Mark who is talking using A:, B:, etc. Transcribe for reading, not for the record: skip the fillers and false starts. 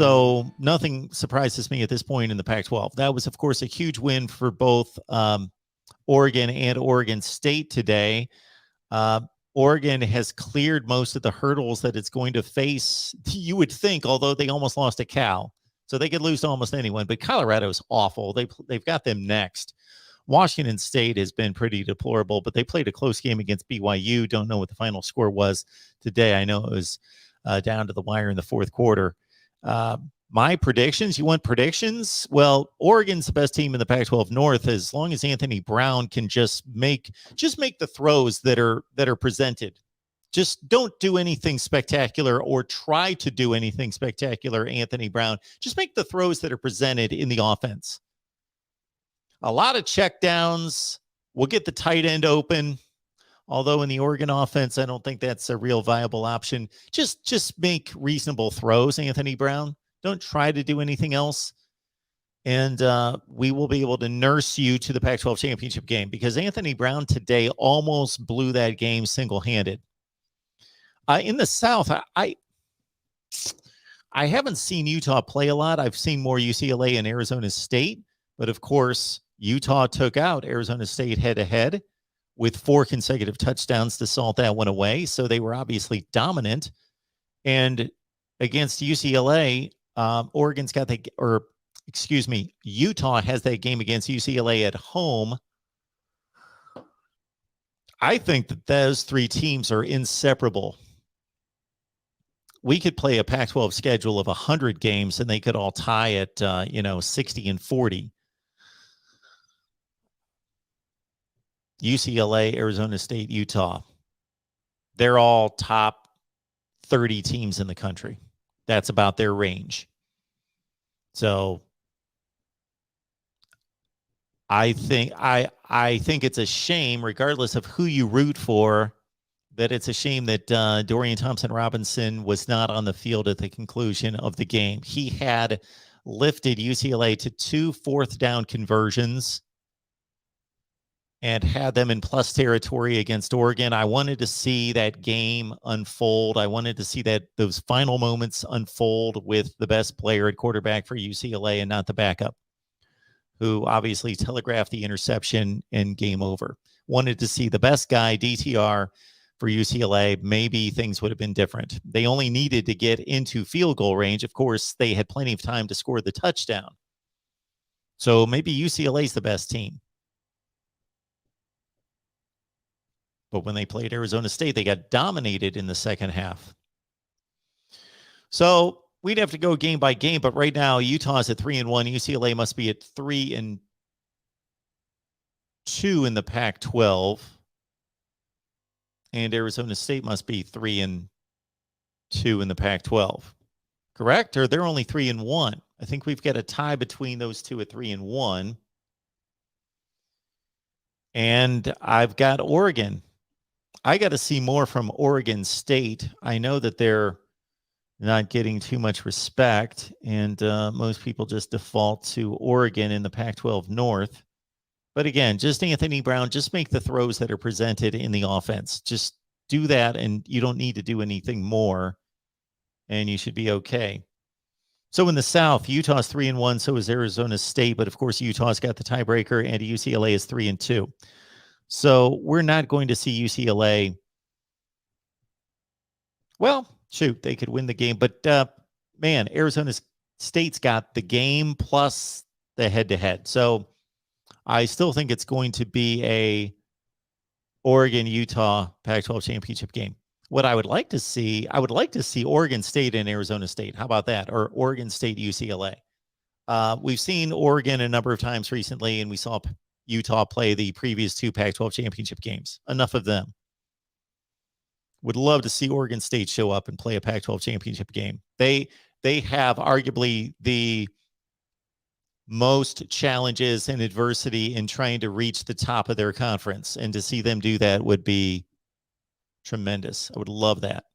A: So nothing surprises me at this point in the Pac-12. That was, of course, a huge win for both Oregon and Oregon State today. Oregon has cleared most of the hurdles that it's going to face, you would think, although they almost lost to Cal. So they could lose to almost anyone. But Colorado's awful. They've got them next. Washington State has been pretty deplorable, but they played a close game against BYU. Don't know what the final score was today. I know it was down to the wire in the fourth quarter. My predictions, you want predictions? Well, Oregon's the best team in the Pac-12 North as long as Anthony Brown can just make the throws that are presented. Just don't do anything spectacular or try to do anything spectacular, Anthony Brown. Just make the throws that are presented in the offense. A lot of checkdowns. We'll get the tight end open. Although in the Oregon offense, I don't think that's a real viable option. Just make reasonable throws, Anthony Brown. Don't try to do anything else. And we will be able to nurse you to the Pac-12 championship game because Anthony Brown today almost blew that game single-handed. In the South, I haven't seen Utah play a lot. I've seen more UCLA and Arizona State. But, of course, Utah took out Arizona State head-to-head with 4 consecutive touchdowns to salt that one away. So they were obviously dominant. And against UCLA, Utah has that game against UCLA at home. I think that those 3 teams are inseparable. We could play a Pac-12 schedule of 100 games and they could all tie at, 60 and 40. UCLA, Arizona State, Utah. They're all top 30 teams in the country. That's about their range. So I think it's a shame, regardless of who you root for, that it's a shame that Dorian Thompson-Robinson was not on the field at the conclusion of the game. He had lifted UCLA to 2 fourth-down conversions and had them in plus territory against Oregon. I wanted to see that game unfold. I wanted to see those final moments unfold with the best player at quarterback for UCLA and not the backup, who obviously telegraphed the interception and game over. Wanted to see the best guy, DTR, for UCLA. Maybe things would have been different. They only needed to get into field goal range. Of course, they had plenty of time to score the touchdown. So maybe UCLA's the best team. But when they played Arizona State, they got dominated in the second half. So we'd have to go game by game, but right now Utah's at 3-1. UCLA must be at 3-2 in the Pac-12. And Arizona State must be 3-2 in the Pac-12. Correct? Or they're only 3-1. I think we've got a tie between those two at 3-1. And I've got Oregon. I got to see more from Oregon State. I know that they're not getting too much respect, and most people just default to Oregon in the Pac-12 North. But again, just Anthony Brown, just make the throws that are presented in the offense. Just do that, and you don't need to do anything more, and you should be okay. So in the South, Utah's 3-1, so is Arizona State, but of course Utah's got the tiebreaker, and UCLA is 3-2. So we're not going to see UCLA. Well, shoot, they could win the game. But, man, Arizona State's got the game plus the head-to-head. So I still think it's going to be a Oregon-Utah Pac-12 championship game. What I would like to see, Oregon State and Arizona State. How about that? Or Oregon State, UCLA. We've seen Oregon a number of times recently, and we saw Utah play the previous 2 Pac-12 championship games. Enough of them. Would love to see Oregon State show up and play a Pac-12 championship game. They have arguably the most challenges and adversity in trying to reach the top of their conference, and to see them do that would be tremendous. I would love that.